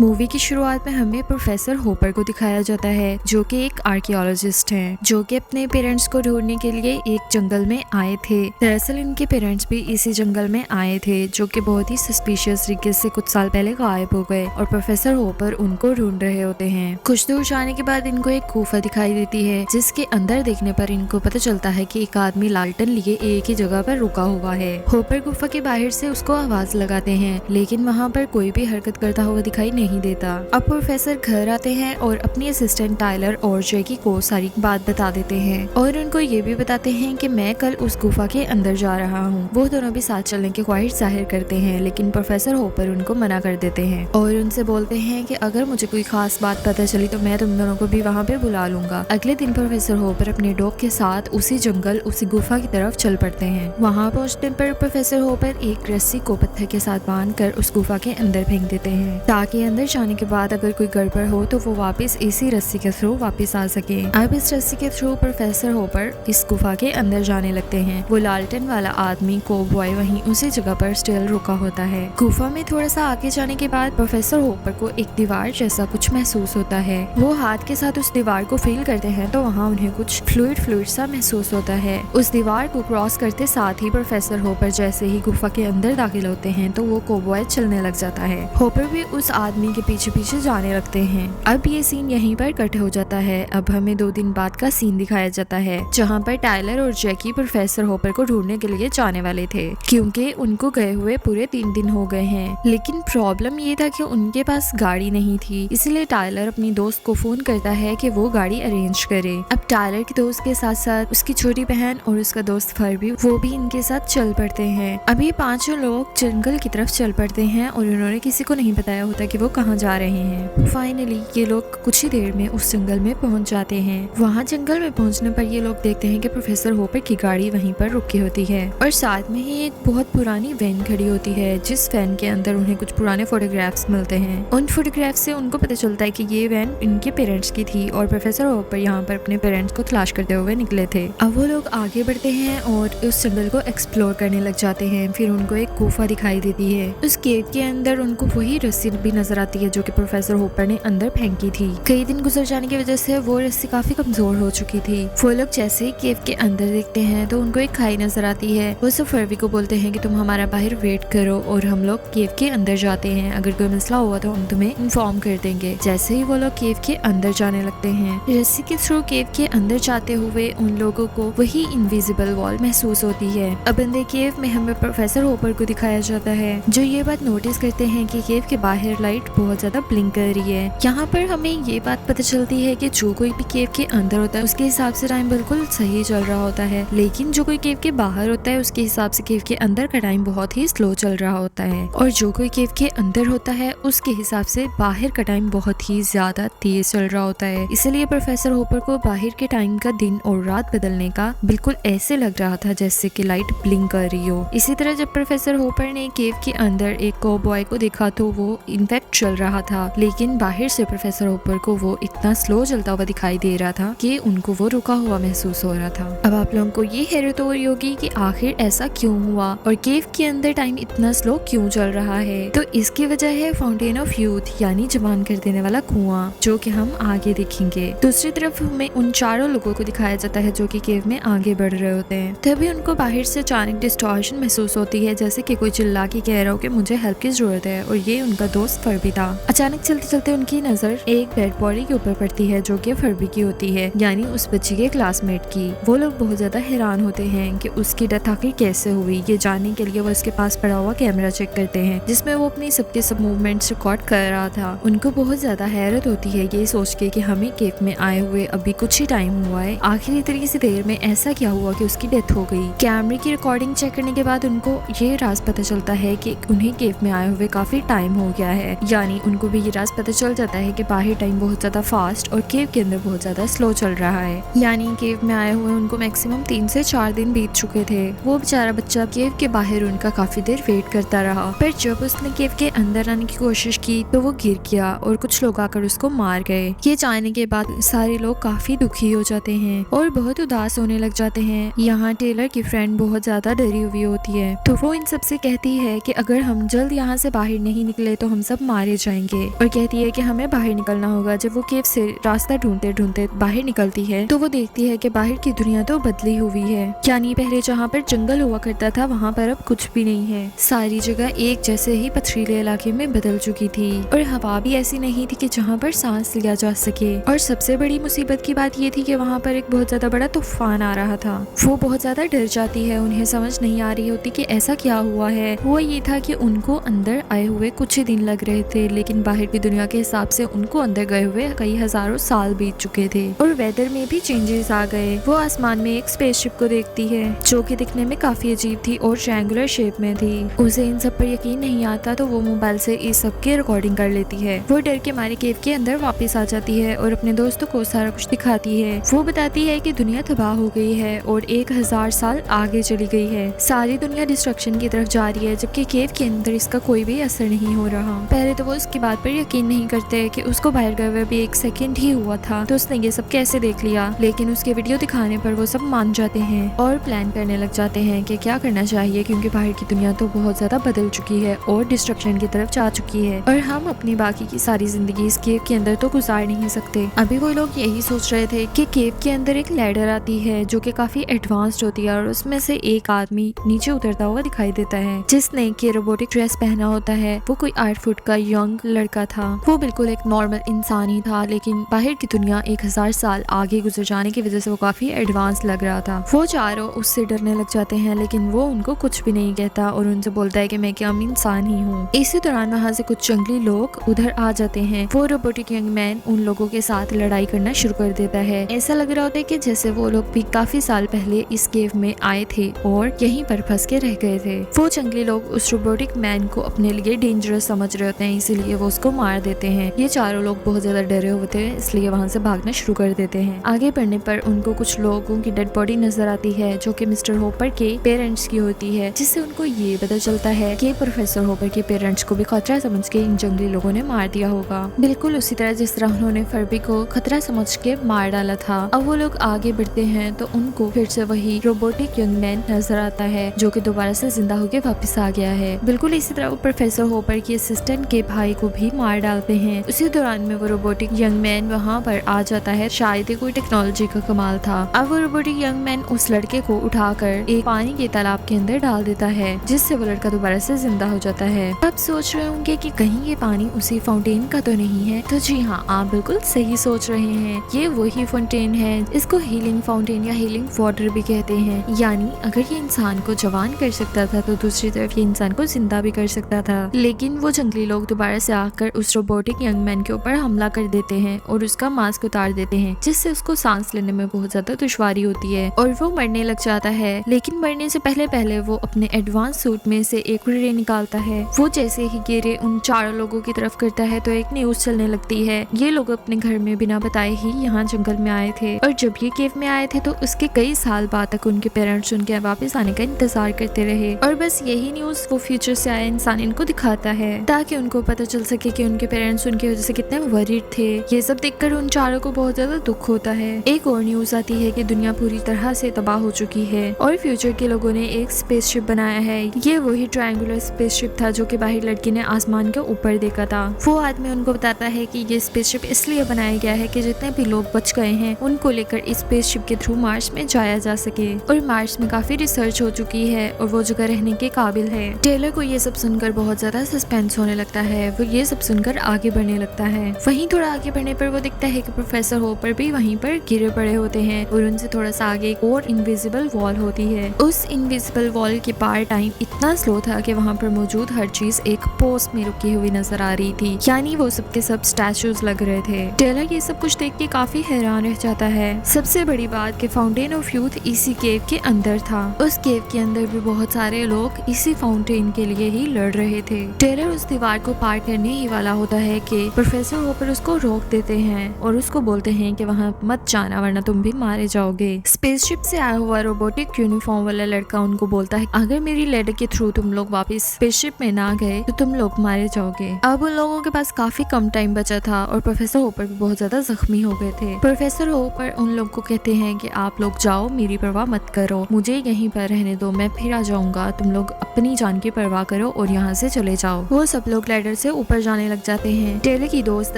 Movie की शुरुआत में हमें प्रोफेसर होपर को दिखाया जाता है, जो कि एक आर्कियोलॉजिस्ट हैं, जो कि अपने पेरेंट्स को ढूंढने के लिए एक जंगल में आए थे। दरअसल इनके पेरेंट्स भी इसी जंगल में आए थे, जो कि बहुत ही सस्पिशियस तरीके से कुछ साल पहले गायब हो गए और प्रोफेसर होपर उनको ढूंढ रहे होते हैं। कुछ दूर जाने के बाद इनको एक गुफा दिखाई देती है, जिसके अंदर देखने पर इनको पता चलता है कि एक आदमी लालटेन लिए एक ही जगह पर रुका हुआ है। होपर गुफा के बाहर से उसको आवाज लगाते हैं, लेकिन वहाँ पर कोई भी हरकत करता हुआ दिखाई नहीं देता। अब प्रोफेसर घर आते हैं और अपनी असिस्टेंट टाइलर और जैकी को सारी बात बता देते हैं और उनको ये भी बताते हैं कि मैं कल उस गुफा के अंदर जा रहा हूँ। वो दोनों भी साथ चलने की ख्वाहिश जाहिर करते हैं, लेकिन प्रोफेसर होपर उनको मना कर देते हैं और उनसे बोलते हैं कि अगर मुझे कोई खास बात पता चली तो मैं तुम दोनों को भी वहाँ पे बुला लूंगा। अगले दिन प्रोफेसर होपर अपने डॉग के साथ उसी जंगल उसी गुफा की तरफ चल पड़ते हैं। वहाँ पहुँचने पर प्रोफेसर होपर एक रस्सी को पत्थर के साथ बांधकर उस गुफा के अंदर फेंक देते हैं, ताकि अंदर जाने के बाद अगर कोई गड़बड़ हो तो वो वापस इसी रस्सी के थ्रू वापस आ सके। अब इस रस्सी के थ्रू प्रोफेसर होपर इस गुफा के अंदर जाने लगते हैं। वो लालटेन वाला आदमी को बॉय वहीं उसी जगह पर स्टिल रुका होता है। गुफा में थोड़ा सा आगे जाने के बाद प्रोफेसर होपर को एक दीवार जैसा कुछ महसूस होता है। वो हाथ के साथ उस दीवार को फील करते हैं तो वहाँ उन्हें कुछ फ्लूइड सा महसूस होता है। उस दीवार को क्रॉस करते साथ ही प्रोफेसर होपर जैसे ही गुफा के अंदर दाखिल होते हैं तो वो कोबॉय चलने लग जाता है। होपर भी उस आदमी के पीछे पीछे जाने लगते हैं। अब ये सीन यहीं पर कट हो जाता है। अब हमें 2 दिन बाद का सीन दिखाया जाता है, जहाँ पर टाइलर और जैकी प्रोफेसर होपर को ढूंढने के लिए जाने वाले थे, क्योंकि उनको गए हुए पूरे 3 दिन हो गए हैं। लेकिन प्रॉब्लम ये था कि उनके पास गाड़ी नहीं थी, इसलिए टाइलर अपनी दोस्त को फोन करता है कि वो गाड़ी अरेंज करे। अब टाइलर के दोस्त के साथ साथ उसकी छोटी बहन और उसका दोस्त फरबी वो भी इनके साथ चल पड़ते हैं। अभी 5 लोग जंगल की तरफ चल पड़ते हैं और उन्होंने किसी को नहीं बताया होता कि वो कहाँ जा रहे हैं। फाइनली ये लोग कुछ ही देर में उस जंगल में पहुंच जाते हैं। वहाँ जंगल में पहुंचने पर ये लोग देखते हैं कि प्रोफेसर होपर की गाड़ी वहीं पर रुकी होती है और साथ में ही एक बहुत पुरानी वैन खड़ी होती है, जिस वैन के अंदर उन्हें कुछ पुराने फोटोग्राफ्स मिलते हैं। उन फोटोग्राफ्स से उनको पता चलता है कि ये वैन इनके पेरेंट्स की थी और प्रोफेसर होपर यहाँ पर अपने पेरेंट्स को तलाश करते हुए निकले थे। अब वो लोग आगे बढ़ते हैं और उस जंगल को एक्सप्लोर करने लग जाते हैं। फिर उनको एक गुफा दिखाई देती है। उस केव के अंदर उनको वही रस्सी भी नजर आती है जो कि प्रोफेसर होपर ने अंदर फेंकी थी। कई दिन गुजर जाने की वजह से वो रस्सी काफी कमजोर हो चुकी थी। वो लोग जैसे ही केव के अंदर देखते हैं तो उनको एक खाई नजर आती है। वो सब फरबी को बोलते हैं कि तुम हमारा बाहर वेट करो और हम लोग केव के अंदर जाते हैं। अगर कोई मसला हुआ तो हम तुम्हें इन्फॉर्म कर देंगे। जैसे ही वो लोग केव के अंदर जाने लगते हैं, रस्सी के थ्रू केव के अंदर जाते हुए उन लोगों को वही इनविजिबल वॉल महसूस होती है। अब अंदर केव में हमें प्रोफेसर होपर को दिखाया जाता है, जो ये बात नोटिस करते हैं कि केव के बाहर लाइट बहुत ज्यादा ब्लिंक कर रही है। यहाँ पर हमें ये बात पता चलती है कि जो कोई भी केव के अंदर होता है उसके हिसाब से टाइम बिल्कुल सही चल रहा होता है, लेकिन जो कोई केव के बाहर होता है उसके हिसाब से केव के अंदर का टाइम बहुत ही स्लो चल रहा होता है, और जो कोई केव के अंदर होता है उसके हिसाब से बाहर का टाइम बहुत ही ज्यादा तेज चल रहा होता है। इसलिए प्रोफेसर होपर को बाहर के टाइम का दिन और रात बदलने का बिल्कुल ऐसे लग रहा था जैसे कि लाइट ब्लिंक कर रही हो। इसी तरह जब प्रोफेसर होपर ने केव के अंदर एक कॉबॉय को देखा तो वो इनफैक्ट चल रहा था, लेकिन बाहर से प्रोफेसर होपर को वो इतना स्लो चलता हुआ दिखाई दे रहा था कि उनको वो रुका हुआ महसूस हो रहा था। अब आप लोगों को ये हैरत हो रही होगी कि आखिर ऐसा क्यों हुआ और केव के अंदर टाइम इतना स्लो क्यों चल रहा है। तो इसकी वजह है फाउंटेन ऑफ यूथ, यानी जवान कर देने वाला कुआं, जो कि हम आगे देखेंगे। दूसरी तरफ हमें उन 4 लोगों को दिखाया जाता है जो कि केव में आगे बढ़ रहे होते हैं। तभी उनको बाहर से अचानक डिस्टॉर्शन महसूस होती है, जैसे कि कोई चिल्ला के कह रहा हो कि मुझे हेल्प की जरूरत है, और ये उनका दोस्त फरबी था। अचानक चलते चलते उनकी नजर एक डेड बॉडी के ऊपर पड़ती है जो कि फरबी की होती है, यानी उस बच्ची के क्लासमेट की। वो लोग बहुत ज्यादा हैरान होते हैं कि उसकी डेथ आखिर कैसे हुई। ये जानने के लिए वो उसके पास पड़ा हुआ कैमरा चेक करते हैं, जिसमें वो अपनी सबके सब मूवमेंट्स रिकॉर्ड कर रहा था। उनको बहुत ज्यादा हैरत होती है ये सोच के कि हमें केव में आए हुए अभी कुछ ही टाइम हुआ है, आखिर इतनी सी देर में ऐसा क्या हुआ कि उसकी डेथ हो गई। कैमरे की रिकॉर्डिंग चेक करने के बाद उनको ये राज पता चलता है कि उन्हें केव में आए हुए काफी टाइम हो गया है, यानी उनको भी ये राज पता चल जाता है कि बाहर टाइम बहुत ज्यादा फास्ट और केव के अंदर बहुत ज्यादा स्लो चल रहा है। यानी केव में आए हुए उनको मैक्सिमम 3 से 4 दिन बीत चुके थे। वो बेचारा बच्चा केव के बाहर उनका काफी देर वेट करता रहा, पर जब उसने केव के अंदर आने की कोशिश की तो वो गिर गया और कुछ लोग आकर उसको मार गए। ये जानने के बाद सारे लोग काफी दुखी हो जाते हैं और बहुत उदास होने लग जाते हैं। यहाँ टेलर की फ्रेंड बहुत ज्यादा डरी हुई होती है, तो वो इन सबसे कहती है कि अगर हम जल्द यहाँ से बाहर नहीं निकले तो हम सब मारे मारे जाएंगे और कहती है कि हमें बाहर निकलना होगा। जब वो केव से रास्ता ढूंढते ढूंढते बाहर निकलती है तो वो देखती है कि बाहर की दुनिया तो बदली हुई है, यानी पहले जहाँ पर जंगल हुआ करता था वहाँ पर अब कुछ भी नहीं है। सारी जगह एक जैसे ही पथरीले इलाके में बदल चुकी थी और हवा भी ऐसी नहीं थी कि जहाँ पर सांस लिया जा सके। और सबसे बड़ी मुसीबत की बात ये थी कि वहाँ पर एक बहुत ज्यादा बड़ा तूफान आ रहा था। वो बहुत ज्यादा डर जाती है, उन्हें समझ नहीं आ रही होती कि ऐसा क्या हुआ है। वो ये था कि उनको अंदर आए हुए कुछ ही दिन लग रहे थे, लेकिन बाहर की दुनिया के हिसाब से उनको अंदर गए हुए कई हजारों साल बीत चुके थे और वेदर में भी चेंजेस आ गए। वो आसमान में एक स्पेसशिप को देखती है जो कि दिखने में काफी अजीब थी और ट्रायंगुलर शेप में थी। उसे इन सब पर यकीन नहीं आता तो वो मोबाइल से इस सब की रिकॉर्डिंग कर लेती है। वो डर के मारे केव के अंदर वापस आ जाती है और अपने दोस्तों को सारा कुछ दिखाती है। वो बताती है कि दुनिया तबाह हो गई है और 1000 साल आगे चली गई है। सारी दुनिया डिस्ट्रक्शन की तरफ जा रही है, जबकि केव के अंदर इसका कोई भी असर नहीं हो रहा। पहले तो वो उसकी बात पर यकीन नहीं करते कि उसको बाहर गए हुए भी 1 सेकंड ही हुआ था तो उसने ये सब कैसे देख लिया, लेकिन उसके वीडियो दिखाने पर वो सब मान जाते हैं और प्लान करने लग जाते हैं कि क्या करना चाहिए, क्योंकि बाहर की दुनिया तो बहुत ज्यादा बदल चुकी है और डिस्ट्रक्शन की तरफ जा चुकी है और हम अपनी बाकी की सारी जिंदगी इस केव के अंदर तो गुजार नहीं सकते। अभी वो लोग यही सोच रहे थे कि केव के अंदर एक लैडर आती है जो कि काफी एडवांस्ड होती है और उसमें से एक आदमी नीचे उतरता हुआ दिखाई देता है जिसने कि रोबोटिक ड्रेस पहना होता है। वो कोई 8 फुट का यंग लड़का था। वो बिल्कुल एक नॉर्मल इंसान ही था, लेकिन बाहर की दुनिया 1000 साल आगे गुजर जाने की वजह से वो काफी एडवांस लग रहा था। वो चारों उससे डरने लग जाते हैं, लेकिन वो उनको कुछ भी नहीं कहता और उनसे बोलता है कि मैं क्या इंसान ही हूँ। इसी दौरान वहाँ से कुछ जंगली लोग उधर आ जाते हैं। वो रोबोटिक यंग मैन उन लोगों के साथ लड़ाई करना शुरू कर देता है। ऐसा लग रहा होता है कि जैसे वो लोग भी काफी साल पहले इस केव में आए थे और यहीं पर फंस के रह गए थे। वो जंगली लोग उस रोबोटिक मैन को अपने लिए डेंजरस समझ रहे होते हैं, इसीलिए वो उसको मार देते हैं। ये चारों लोग बहुत ज्यादा डरे हुए थे, इसलिए वहाँ से भागना शुरू कर देते हैं। आगे बढ़ने पर उनको कुछ लोगों की डेड बॉडी नजर आती है जो कि मिस्टर होपर के पेरेंट्स की होती है, जिससे उनको ये पता चलता है कि प्रोफेसर होपर के पेरेंट्स को भी खतरा समझ के इन जंगली लोगों ने मार दिया होगा, बिल्कुल उसी तरह जिस तरह उन्होंने फर्बी को खतरा समझ के मार डाला था। अब वो लोग आगे बढ़ते हैं तो उनको फिर से वही रोबोटिक यंग मैन नजर आता है जो कि दोबारा से जिंदा होकर वापस आ गया है। बिल्कुल इसी तरह वो प्रोफेसर होपर की असिस्टेंट के भाई को भी मार डालते हैं। उसी दौरान में वो रोबोटिक यंग मैन वहाँ पर आ जाता है। शायद ये कोई टेक्नोलॉजी का कमाल था। अब वो रोबोटिक यंग मैन उस लड़के को उठाकर एक पानी के तालाब के अंदर डाल देता है, जिससे वो लड़का दोबारा से जिंदा हो जाता है। अब सोच रहे होंगे कि कहीं ये पानी उसी फाउंटेन का तो नहीं है, तो जी हाँ, आप बिल्कुल सही सोच रहे हैं। ये वही फाउंटेन है। इसको हीलिंग फाउंटेन या हीलिंग वाटर भी कहते हैं। यानी अगर ये इंसान को जवान कर सकता था तो दूसरी तरफ ये इंसान को जिंदा भी कर सकता था। लेकिन वो जंगली लोग दोबारा से आकर उस रोबोटिक यंग मैन के ऊपर हमला कर देते हैं और उसका मास्क उतार देते हैं, जिससे उसको सांस लेने में बहुत ज्यादा दुश्वारी होती है और वो मरने लग जाता है। लेकिन मरने से पहले वो अपने एडवांस सूट में से एक रे निकालता है। वो जैसे ही ये रे उन चारों लोगों की तरफ करता है तो एक न्यूज चलने लगती है। ये लोग अपने घर में बिना बताए ही यहाँ जंगल में आए थे और जब ये केव में आए थे तो उसके कई साल बाद तक उनके पेरेंट्स उनके वापस आने का इंतजार करते रहे और बस यही न्यूज वो फ्यूचर से आया इंसान इनको दिखाता है ताकि उनको पता चल सके कि उनके पेरेंट्स उनकी वजह से कितने वरीड थे। ये सब देखकर उन चारों को बहुत ज्यादा दुख होता है। एक और न्यूज आती है कि दुनिया पूरी तरह से तबाह हो चुकी है और फ्यूचर के लोगों ने एक स्पेसशिप बनाया है। ये वही ट्रायंगुलर स्पेसशिप था जो कि बाहर लड़की ने आसमान के ऊपर देखा था। वो आदमी उनको बताता है कि ये स्पेसशिप इसलिए बनाया गया है कि जितने भी लोग बच गए हैं उनको लेकर इस स्पेसशिप के थ्रू मार्स में जाया जा सके और मार्स में काफी रिसर्च हो चुकी है और वो जगह रहने के काबिल है। टेलर को ये सब सुनकर बहुत ज्यादा सस्पेंस होने लगता है। वो ये सब सुनकर आगे बढ़ने लगता है। वहीं थोड़ा आगे बढ़ने पर वो दिखता है कि प्रोफेसर होपर भी वहीं पर गिरे पड़े होते हैं और उनसे थोड़ा सा आगे एक और इनविजिबल वॉल होती है। उस इनविजिबल वॉल के पार टाइम इतना स्लो था कि वहाँ पर मौजूद हर चीज एक पोज में रुकी हुई नजर आ रही थी, यानी वो सबके सब स्टैचूज लग रहे थे। टेलर ये सब कुछ देख के काफी हैरान रह जाता है। सबसे बड़ी बात कि फाउंटेन ऑफ यूथ इसी केव के अंदर था। उस केव के अंदर भी बहुत सारे लोग इसी फाउंटेन के लिए ही लड़ रहे थे। टेलर उस दीवार को पार करने ही वाला होता है कि प्रोफेसर होपर उसको रोक देते हैं और उसको बोलते हैं कि वहाँ मत जाना वरना तुम भी मारे जाओगे। स्पेसशिप से आया हुआ रोबोटिक यूनिफॉर्म वाला लड़का उनको बोलता है अगर मेरी लैडर के थ्रू तुम लोग वापस स्पेसशिप में ना गए तो तुम लोग मारे जाओगे। अब उन लोगों के पास काफी कम टाइम बचा था और प्रोफेसर होपर भी बहुत ज्यादा जख्मी हो गए थे। प्रोफेसर होपर उन लोग को कहते हैं कि आप लोग जाओ, मेरी परवाह मत करो, मुझे यहीं पर रहने दो, मैं फिर आ जाऊंगा, तुम लोग अपनी जान की परवाह करो और यहाँ से चले जाओ। वो सब लोग लैडर से ऊपर जाने लग जाते हैं। टेलर की दोस्त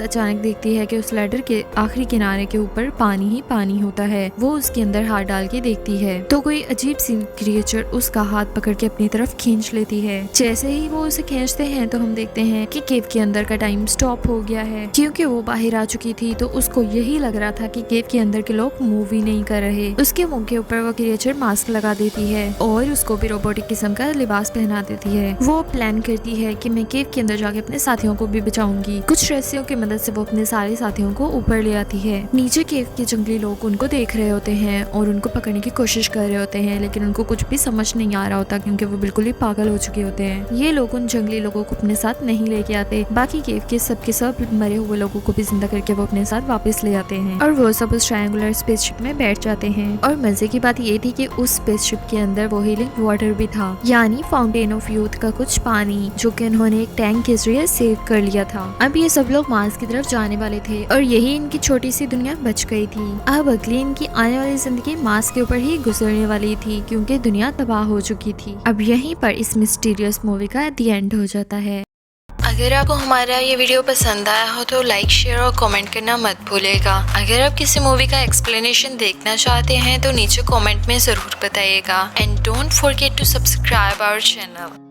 अचानक देखती है कि उस लैडर के आखिरी किनारे के ऊपर पानी ही पानी होता है। वो उसके अंदर हाथ डाल के देखती है तो कोई अजीब सी क्रिएचर उसका हाथ पकड़ के अपनी तरफ खींच लेती है। जैसे ही वो उसे खींचते हैं तो हम देखते हैं कि केव के अंदर का टाइम स्टॉप हो गया है। क्योंकि वो बाहर आ चुकी थी तो उसको यही लग रहा था कि केव के अंदर के लोग मूव ही नहीं कर रहे। उसके मुंह के ऊपर वो क्रिएचर मास्क लगा देती है और उसको भी रोबोटिक किस्म का लिबास पहना देती है। वो प्लान करती है कि मैं केव के अंदर जाके अपने साथियों को भी बचाऊंगी। कुछ रस्सियों की मदद से वो अपने सारे साथियों को ऊपर ले आती है। नीचे केव के जंगली लोग उनको देख रहे होते हैं और उनको पकड़ने की कोशिश कर रहे होते हैं, लेकिन उनको कुछ भी समझ नहीं आ रहा होता क्योंकि वो बिल्कुल ही पागल हो चुके होते हैं। ये लोग उन जंगली लोगों को अपने साथ नहीं लेके आते। बाकी केव के सब मरे हुए लोगों को भी जिंदा करके वो अपने साथ वापस ले आते हैं और वो सब उस ट्रायंगुलर स्पेसशिप में बैठ जाते हैं। और मजे की बात ये थी कि उस स्पेसशिप के अंदर वो हीलिंग वाटर भी था, यानी फाउंटेन ऑफ यूथ का कुछ पानी, जो कि उन्होंने एक टैंक के जरिए सेव कर लिया था। अब ये सब लोग मार्स की तरफ जाने वाले थे और यही इनकी छोटी सी दुनिया बच गई थी। अब अगली इनकी आने वाली जिंदगी मार्स के ऊपर ही गुजरने वाली थी क्योंकि दुनिया तबाह हो चुकी थी। अब यहीं पर इस मिस्टीरियस मूवी का द एंड हो जाता है। अगर आपको हमारा ये वीडियो पसंद आया हो तो लाइक, शेयर और कमेंट करना मत भूलिएगा। अगर आप किसी मूवी का एक्सप्लेनेशन देखना चाहते हैं तो नीचे कमेंट में जरूर बताइएगा। And don't forget to subscribe our channel.